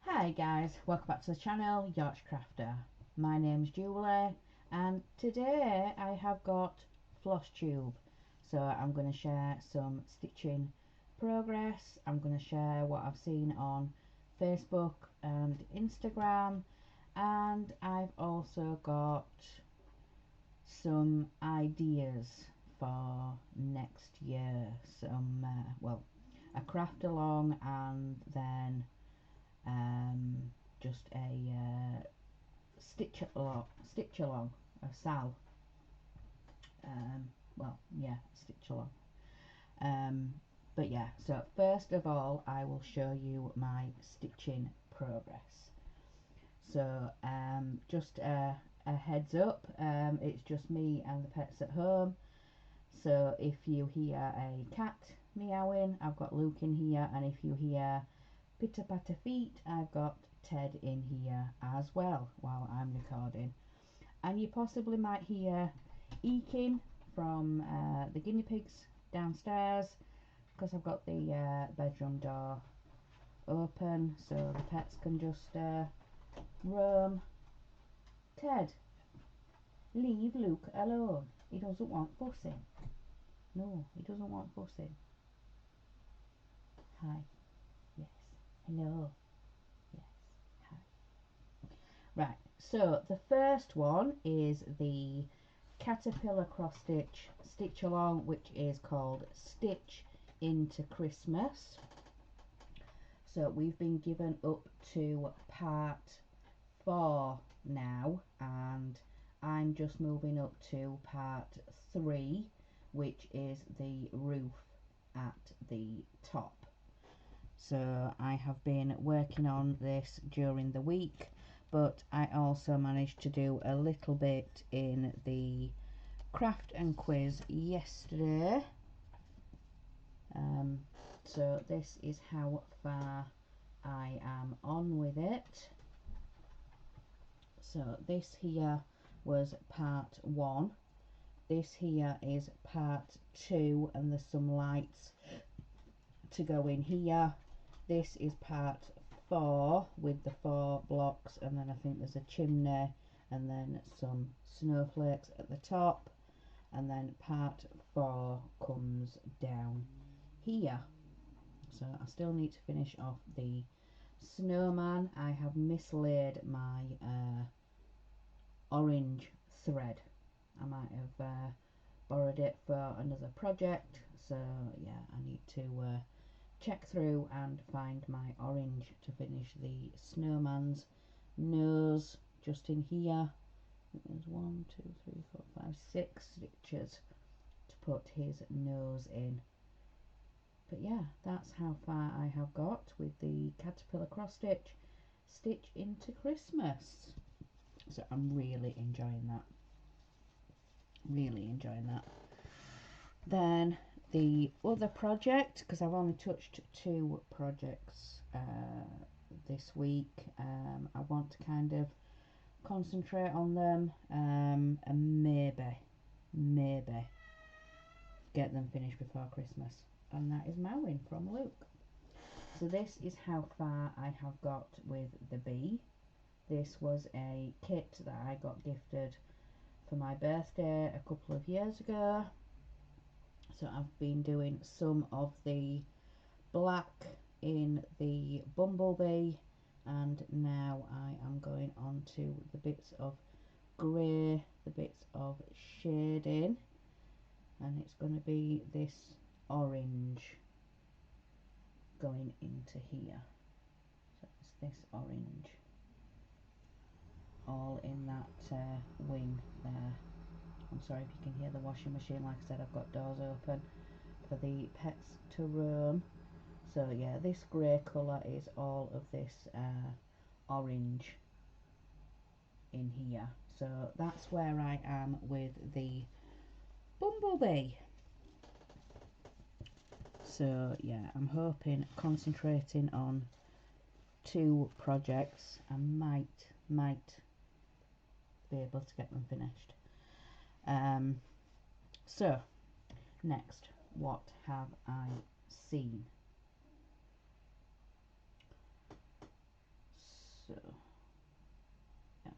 Hi guys, welcome back to the channel, Yorkshire Crafter. My name's Julie and today I have got Flosstube. So I'm going to share some stitching progress. I'm going to share what I've seen on Facebook and Instagram, and I've also got some ideas for next year. Some well, a craft along and then just a stitch along, a sal. Well, yeah, stitch along. But yeah, so first of all, I will show you my stitching progress. So just a heads up, it's just me and the pets at home. So if you hear a cat meowing, I've got Luke in here, and if you hear pitter patter feet, I've got Ted in here as well while I'm recording. And you possibly might hear eking from the guinea pigs downstairs because I've got the bedroom door open so the pets can just roam. Ted, leave Luke alone. He doesn't want fussing. No, he doesn't want fussing. Hi. Yes. Hello. Yes. Hi. Right, so the first one is the caterpillar cross stitch along, which is called Stitch into Christmas. So we've been given up to part 4 now, and I'm just moving up to part 3, which is the roof at the top. So I have been working on this during the week, but I also managed to do a little bit in the craft and quiz yesterday. So this is how far I am on with it. So this here was part 1. This here is part 2, and there's some lights to go in here. This is part 4 with the 4 blocks, and then I think there's a chimney and then some snowflakes at the top, and then part 4 comes down here. So I still need to finish off the snowman. I have mislaid my orange thread. I might have borrowed it for another project, so yeah, I need to check through and find my orange to finish the snowman's nose. Just in here there's 1, 2, 3, 4, 5, 6 stitches to put his nose in. But yeah, that's how far I have got with the caterpillar cross stitch into Christmas. So I'm really enjoying that. Then the other project, because I've only touched 2 projects this week, I want to kind of concentrate on them and maybe get them finished before Christmas, and that is mowing from Luke. So this is how far I have got with the bee. This was a kit that I got gifted for my birthday a couple of years ago. So I've been doing some of the black in the bumblebee, and now I am going on to the bits of grey, the bits of shading, and it's going to be this orange going into here. So it's this orange all in that wing there. I'm sorry if you can hear the washing machine. Like I said, I've got doors open for the pets to roam. So yeah, this grey colour is all of this orange in here. So that's where I am with the bumblebee. So yeah, I'm hoping, concentrating on 2 projects. I might be able to get them finished. So next, what have I seen? So yeah,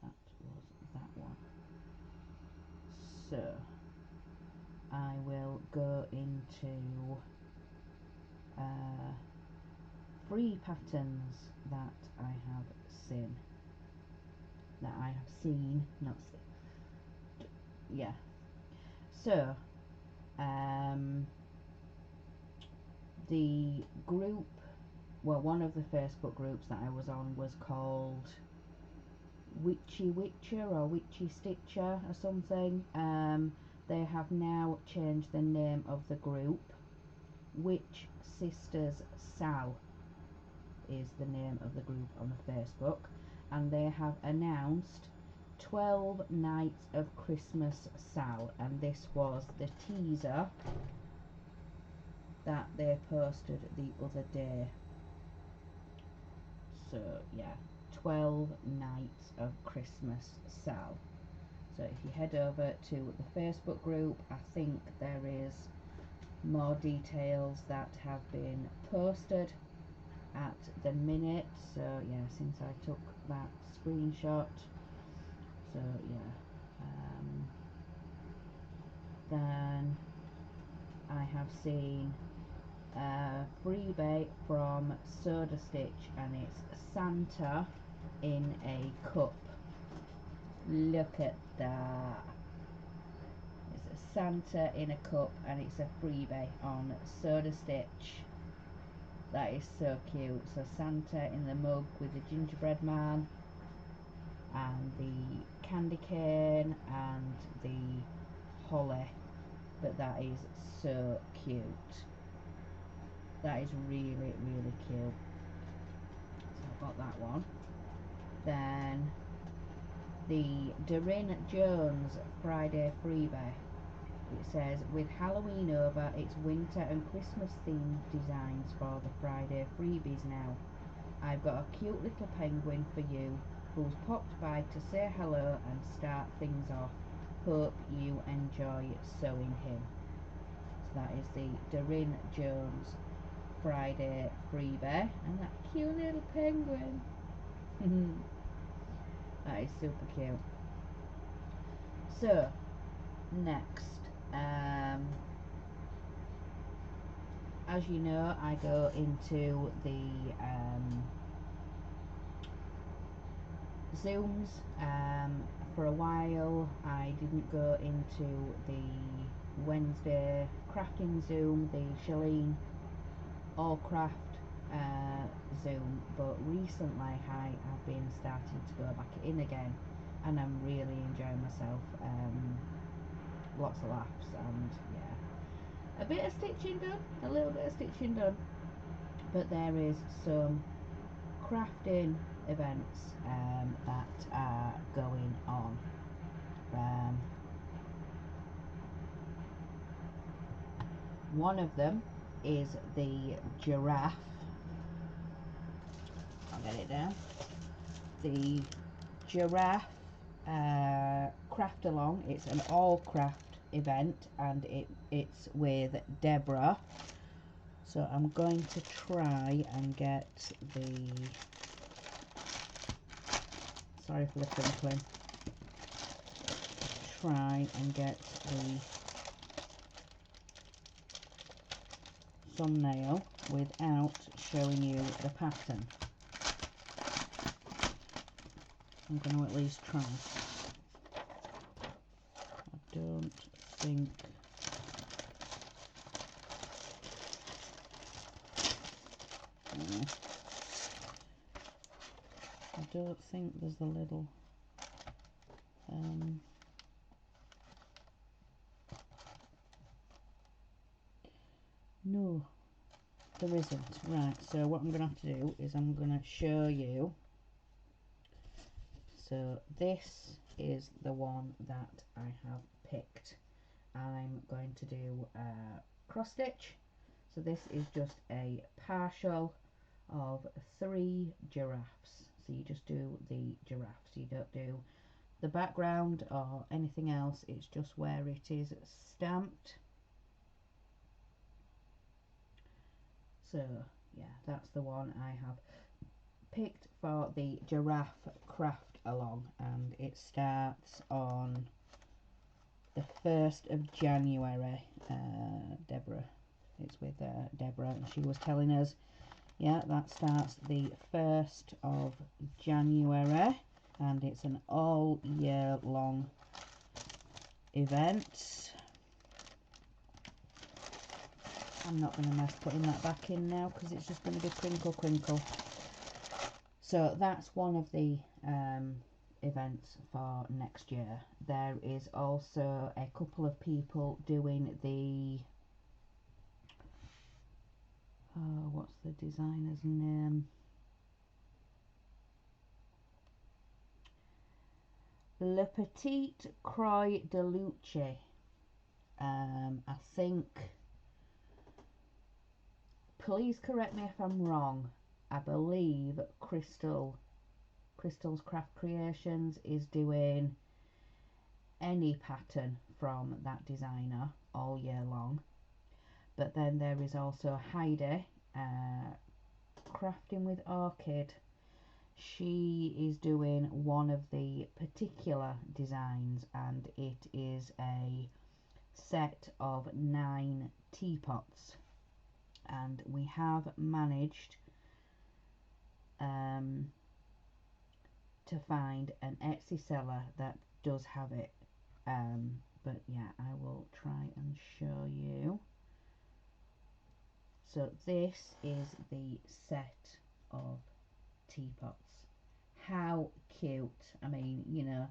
that was that one. So I will go into free patterns that I have seen. Not seen. Yeah. So the group, well, one of the Facebook groups that I was on was called Witchy Witcher or Witchy Stitcher or something. They have now changed the name of the group. Witch Sisters Sal is the name of the group on the Facebook, and they have announced 12 Nights of Christmas Sal, and this was the teaser that they posted the other day. So yeah, 12 Nights of Christmas Sal. So if you head over to the Facebook group, I think there is more details that have been posted at the minute. So yeah, since I took that screenshot. So yeah, then I have seen a freebie from Soda Stitch, and it's Santa in a cup. Look at that. It's a Santa in a cup, and it's a freebie on Soda Stitch. That is so cute. So Santa in the mug with the gingerbread man and the candy cane and the holly, but that is so cute. That is really, really cute. So I got that one. Then the Doreen Jones Friday freebie. It says, with Halloween over, it's winter and Christmas themed designs for the Friday freebies now. I've got a cute little penguin for you who's popped by to say hello and start things off. Hope you enjoy sewing him. So that is the Doreen Jones Friday freebie, and that cute little penguin. That is super cute. So next, as you know, I go into the Zooms. For a while I didn't go into the Wednesday crafting Zoom, the Shalene All Craft Zoom, but recently I have been starting to go back in again, and I'm really enjoying myself. Lots of laughs, and yeah, a bit of stitching done, a little bit of stitching done, but there is some crafting events that are going on. One of them is the giraffe. I'll get it down. The giraffe craft along. It's an all craft event, and it's with Deborah. So I'm going to try and get the, sorry for the crinkling, try and get the thumbnail without showing you the pattern. I'm going to at least try. I don't think there's a little no, there isn't. Right, so what I'm going to have to do is I'm going to show you. So this is the one that I have picked. I'm going to do cross stitch. So this is just a partial of 3 giraffes. So you just do the giraffes. You don't do the background or anything else, it's just where it is stamped. So yeah, that's the one I have picked for the giraffe craft along, and it starts on the 1st of January. Deborah, it's with Deborah, and she was telling us, yeah, that starts the 1st of January, and it's an all year long event. I'm not going to mess putting that back in now because it's just going to be crinkle crinkle. So that's one of the events for next year. There is also a couple of people doing the what's the designer's name? Le Petit Croix de Luce. I think, please correct me if I'm wrong, I believe Crystal's Craft Creations is doing any pattern from that designer all year long. But then there is also Heidi, Crafting with Orchid. She is doing one of the particular designs, and it is a set of 9 teapots, and we have managed to find an Etsy seller that does have it, but yeah, I will try and show you. So this is the set of teapots. How cute. I mean, you know,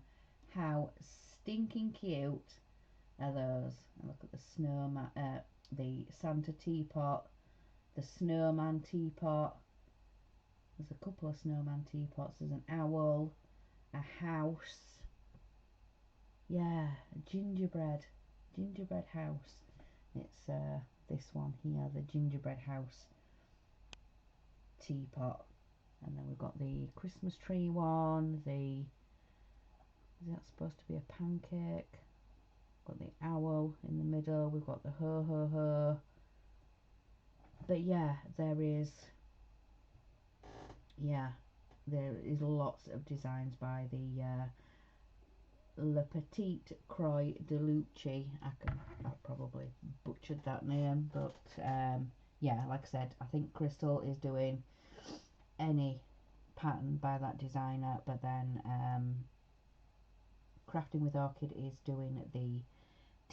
how stinking cute are those? And look at the snowman, the Santa teapot, the snowman teapot. There's a couple of snowman teapots. There's an owl, a house. Yeah, a gingerbread house. It's this one here, the gingerbread house teapot. And then we've got the Christmas tree one, is that supposed to be a pancake? Got the owl in the middle, we've got the ho ho ho. But yeah, there is lots of designs by the Le Petit Croix de Luce. I probably butchered that name, but yeah, like I said, I think Crystal is doing any pattern by that designer, but then Crafting with Orchid is doing the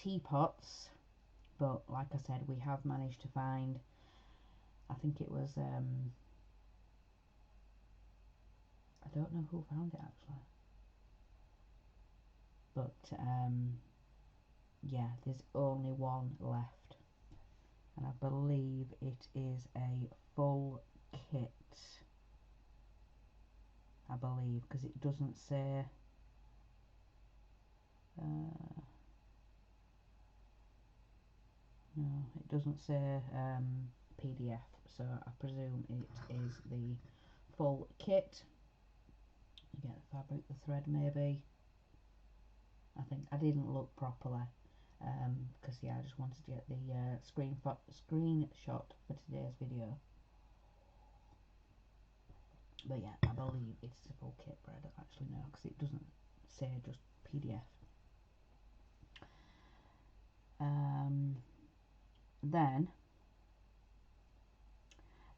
teapots. But like I said, we have managed to find, I think it was I don't know who found it actually, but yeah, there's only one left, and I believe it is a full kit. I believe, because it doesn't say no, it doesn't say PDF, so I presume it is the full kit. You get the fabric, the thread maybe. I think I didn't look properly because yeah, I just wanted to get the screenshot for today's video. But yeah, I believe it's a full kit, but I don't actually know because it doesn't say, just PDF. Then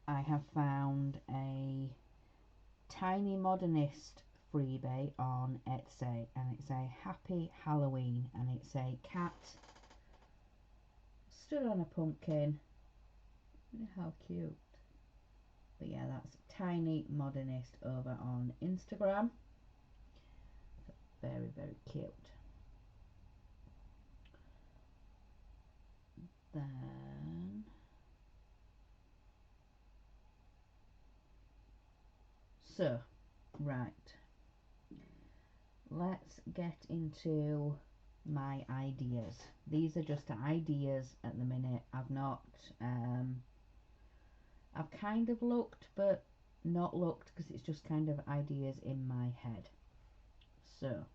I have found a Tiny Modernist freebie on Etsy, and it's a Happy Halloween, and it's a cat stood on a pumpkin. Look how cute. But yeah, that's Tiny Modernist over on Instagram. Very, very cute. Then so right, let's get into my ideas. These are just ideas at the minute. I've not I've kind of looked but not looked because it's just kind of ideas in my head. So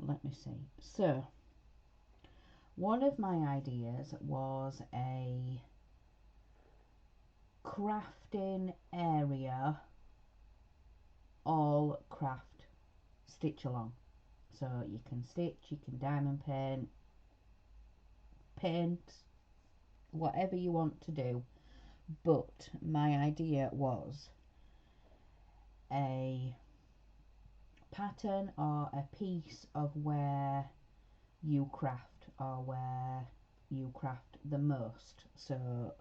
let me see. So one of my ideas was a crafting area, all craft stitch along. So you can stitch, you can diamond paint, whatever you want to do. But my idea was a pattern or a piece of where you craft, or where you craft the most. So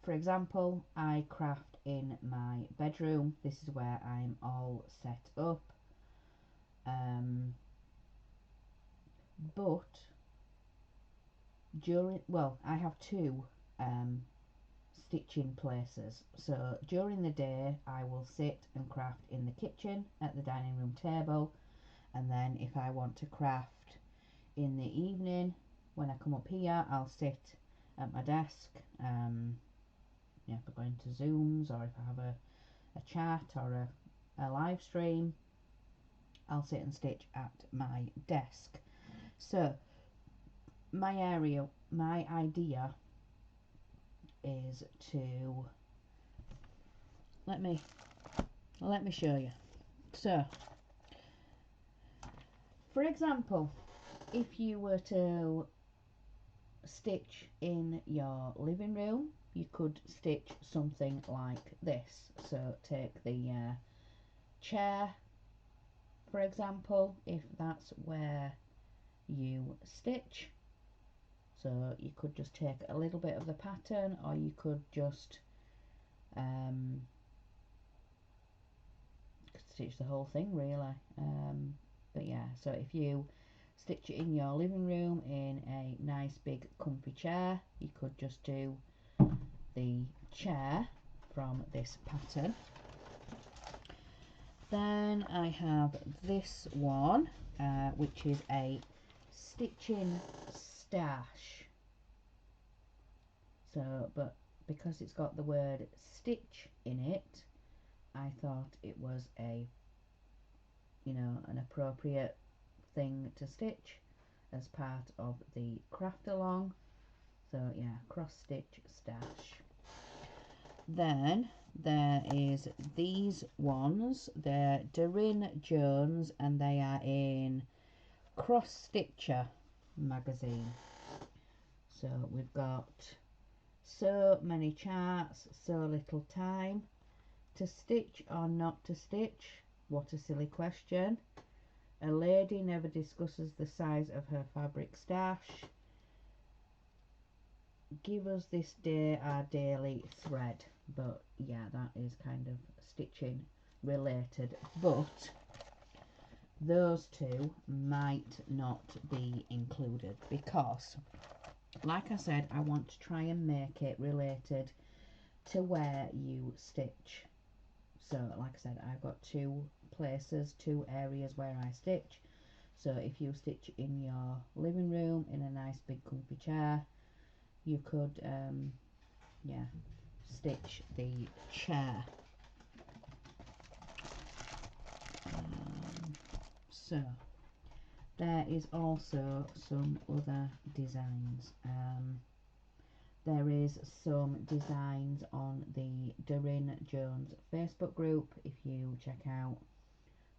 for example, I craft in my bedroom. This is where I'm all set up. But I have two stitching places. So during the day I will sit and craft in the kitchen at the dining room table, and then if I want to craft in the evening when I come up here, I'll sit at my desk. If I go into Zooms, or if I have a chat or a live stream, I'll sit and stitch at my desk. So my idea is to let me show you. So for example, if you were to stitch in your living room, you could stitch something like this. So take the chair, for example, if that's where you stitch. So you could just take a little bit of the pattern, or you could just stitch the whole thing really. But yeah, so if you stitch it in your living room in a nice big comfy chair, you could just do the chair from this pattern. Then I have this one, which is a stitching stash. So, but because it's got the word stitch in it, I thought it was an appropriate thing to stitch as part of the craft along. So yeah, cross stitch stash. Then there is these ones. They're Doreen Jones, and they are in Cross Stitcher magazine. So we've got so many charts, so little time. To stitch or not to stitch? What a silly question. A lady never discusses the size of her fabric stash. Give us this day our daily thread. But yeah, that is kind of stitching related, but those two might not be included because, like I said, I want to try and make it related to where you stitch. So like I said, I've got two places, two areas where I stitch. So if you stitch in your living room in a nice big comfy chair, you could stitch the chair. So there is also some other designs. There is some designs on the Doreen Jones Facebook group. If you check out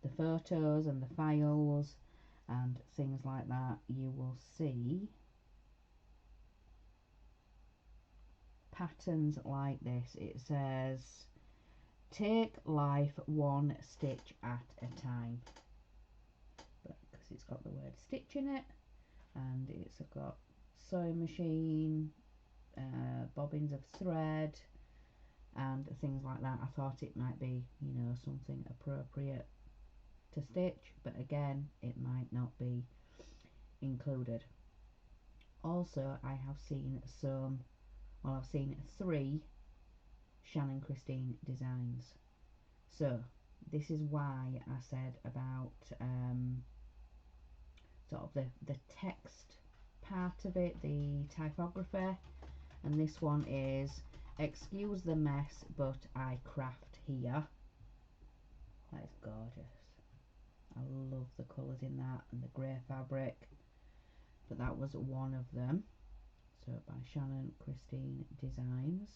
the photos and the files and things like that, you will see patterns like this. It says take life one stitch at a time, but because it's got the word stitch in it, and it's got sewing machine, bobbins of thread and things like that, I thought it might be something appropriate to stitch, but again it might not be included. Also, I have seen I've seen 3 Shannon Christine designs. So this is why I said about sort of the text part of it, the typography. And this one is excuse the mess but I craft here. That is gorgeous. I love the colours in that and the grey fabric. But that was one of them. So by Shannon Christine Designs.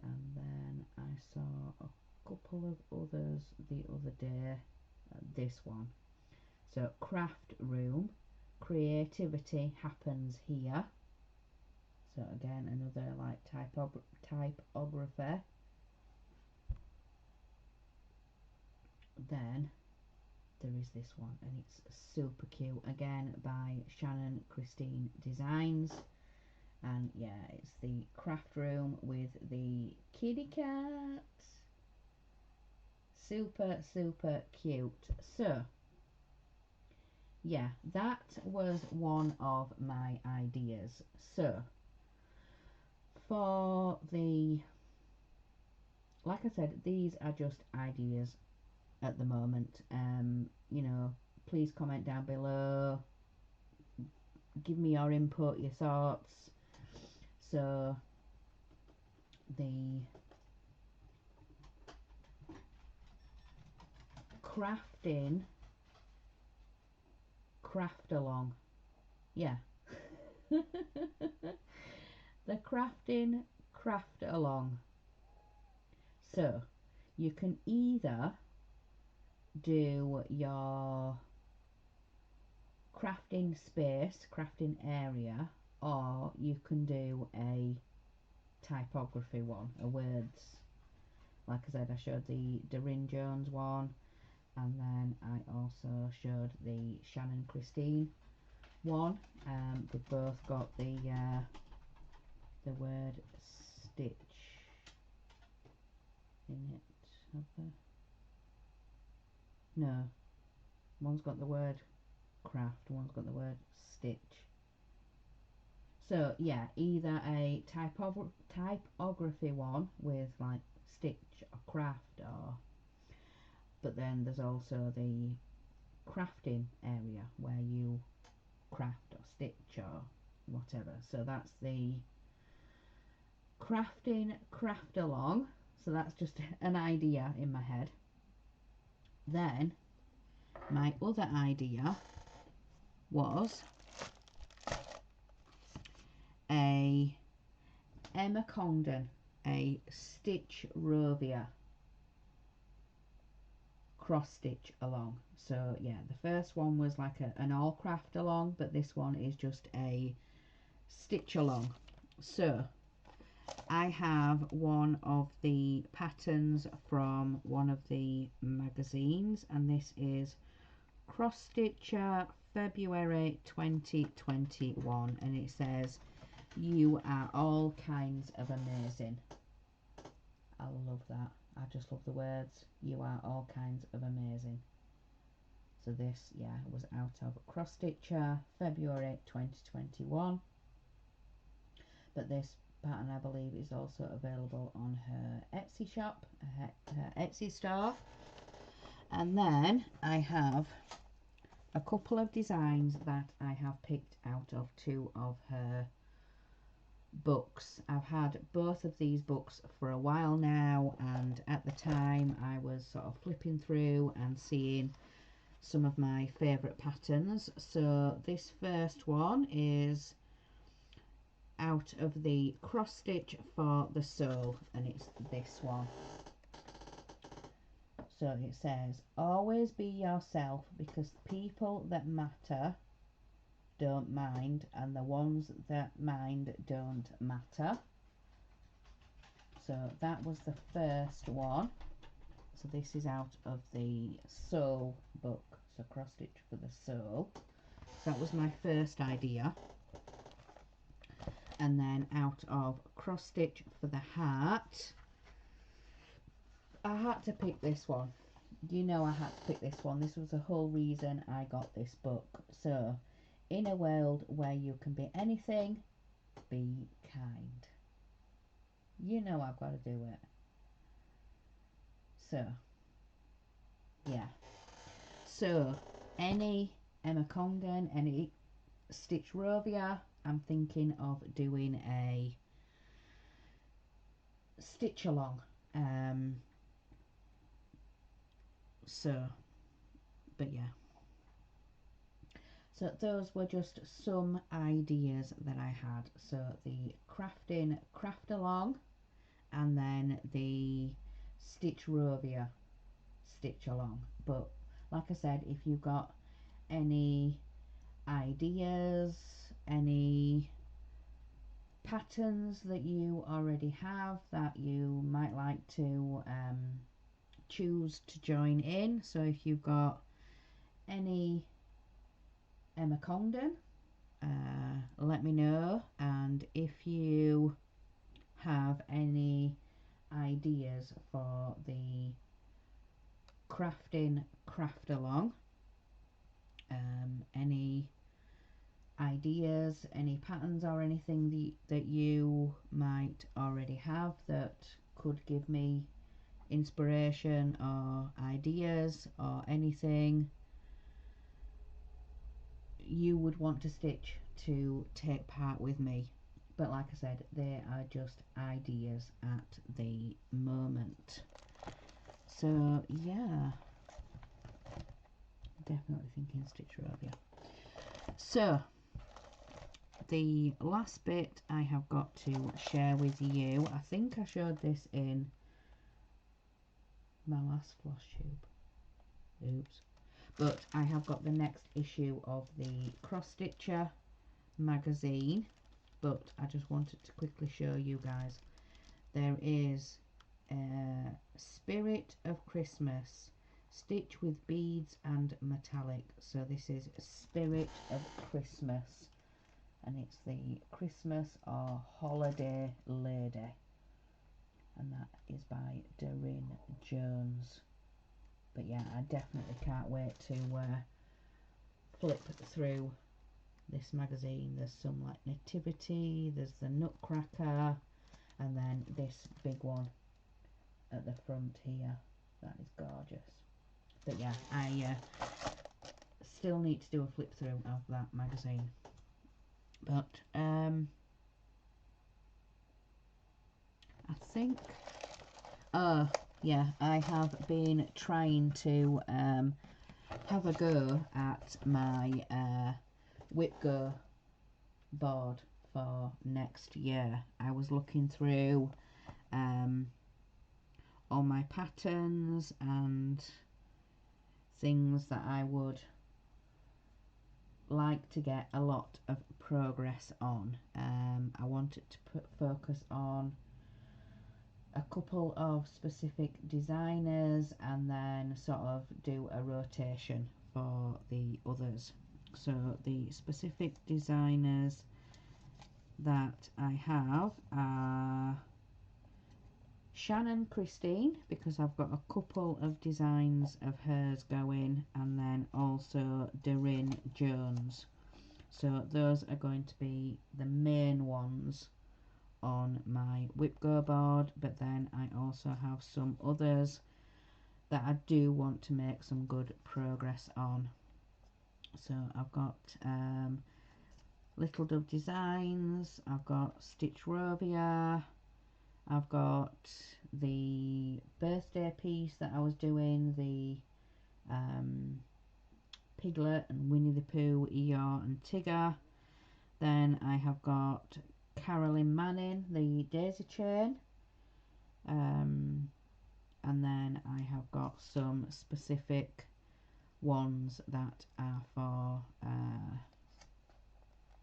And then I saw a couple of others the other day. This one. So craft room, creativity happens here. So again, another like typography. Then there is this one, and it's super cute, again by Shannon Christine Designs. And yeah, it's the craft room with the kitty cat. Super cute. So yeah, that was one of my ideas. So for the, like I said, these are just ideas at the moment. You know, please comment down below, give me your input, your thoughts. So the crafting craft along, yeah. The crafting craft along. So you can either do your crafting space, crafting area, or you can do a typography one, a words. Like I said, I showed the Doreen Jones one, and then I also showed the Shannon Christine one. They've both got the word stitch in it. Have they? No, one's got the word craft, one's got the word stitch. So yeah, either a typography one with like stitch or craft, or but then there's also the crafting area where you craft or stitch or whatever. So that's the crafting craft along. So that's just an idea in my head. Then my other idea was a Emma Condon, a Stitch Rovia cross stitch along. So yeah, the first one was like an all craft along, but this one is just a stitch along. So I have one of the patterns from one of the magazines, and this is Cross Stitcher February 2021, and it says, "You are all kinds of amazing." I love that. I just love the words. You are all kinds of amazing. So this, yeah, was out of Cross Stitcher February 2021. But this pattern, I believe, is also available on her Etsy shop, her Etsy store. And then I have a couple of designs that I have picked out of two of her books. I've had both of these books for a while now, and at the time I was sort of flipping through and seeing some of my favourite patterns. So this first one is out of the Cross Stitch for the Soul, and it's this one. So it says, "Always be yourself, because the people that matter don't mind, and the ones that mind don't matter." So that was the first one. So this is out of the Soul book, so Cross Stitch for the Soul. So that was my first idea. And then out of Cross Stitch for the Heart, I had to pick this one. You know I had to pick this one. This was the whole reason I got this book. So, in a world where you can be anything, be kind. You know I've got to do it. So, yeah. So, any Emma Condon, any Stitch Rovia, I'm thinking of doing a stitch along. So But yeah, so those were just some ideas that I had. So the crafting craft along, and then the stitch rovia stitch along. But like I said, if you've got any ideas, any patterns that you already have that you might like to choose to join in, so if you've got any Emma Congdon, let me know. And if you have any ideas for the crafting craft along, any ideas, any patterns or anything that you might already have that could give me inspiration or ideas, or anything you would want to stitch to take part with me. But like I said, they are just ideas at the moment. So yeah, definitely thinking stitch rovia. So the last bit I have got to share with you, I think I showed this in my last Flosstube, oops, but I have got the next issue of the Cross Stitcher magazine, but I just wanted to quickly show you guys. There is Spirit of Christmas, stitch with beads and metallic. So this is Spirit of Christmas, and it's the Christmas or Holiday Lady, and that is by Doreen Jones. But yeah, I definitely can't wait to flip through this magazine. There's some like nativity, there's the nutcracker, and then this big one at the front here. That is gorgeous. But yeah, I still need to do a flip through of that magazine. But I think, oh yeah, I have been trying to have a go at my Vipcrossstitch board for next year. I was looking through all my patterns and things that I would like to get a lot of progress on. I wanted to focus on a couple of specific designers and then sort of do a rotation for the others. So the specific designers that I have are Shannon Christine, because I've got a couple of designs of hers going, and then also Doreen Jones. So those are going to be the main ones on my Vipcrossstitch board, but then I also have some others that I do want to make some good progress on. So I've got Little Dove Designs, I've got Stitch Rovia, I've got the birthday piece that I was doing, the Piglet and Winnie the Pooh, Eeyore and Tigger. Then I have got Carolyn Manning, the daisy chain, and then I have got some specific ones that are for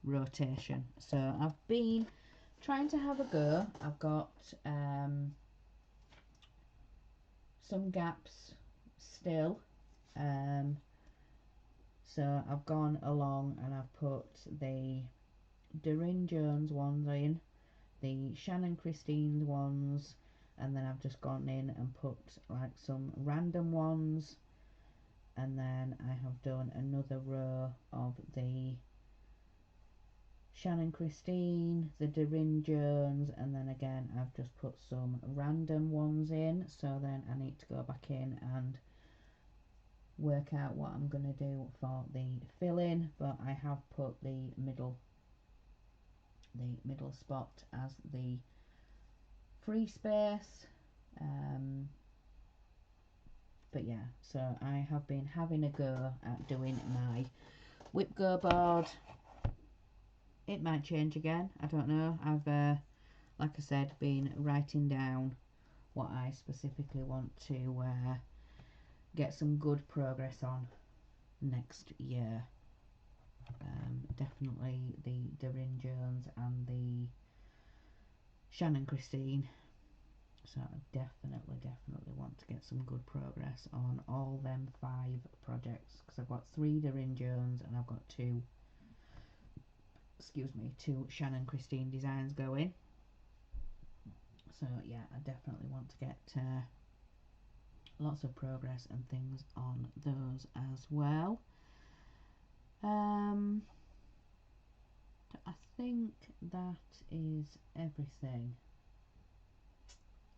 rotation. So I've been trying to have a go. I've got some gaps still, so I've gone along and I've put the Doreen Jones ones in, the Shannon Christine ones, and then I've just gone in and put like some random ones, and then I have done another row of the Shannon Christine, the Doreen Jones, and then again I've just put some random ones in. So then I need to go back in and work out what I'm going to do for the fill-in, but I have put the middle spot as the free space, but yeah, so I have been having a go at doing my whip go board. It might change again, I don't know. I've like I said, been writing down what I specifically want to get some good progress on next year. Definitely the Doreen Jones and the Shannon Christine. So I definitely want to get some good progress on all them 5 projects, because I've got 3 Doreen Jones and I've got 2 Shannon Christine designs going. So yeah, I definitely want to get lots of progress and things on those as well. I think that is everything.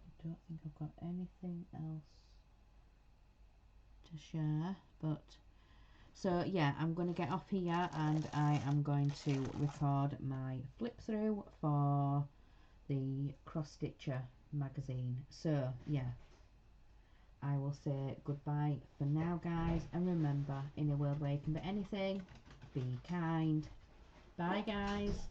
I don't think I've got anything else to share, but so yeah, I'm going to get off here and I am going to record my flip through for the Cross Stitcher magazine. So yeah, I will say goodbye for now, guys, and remember, in a world where you can be anything, be kind. Bye, guys.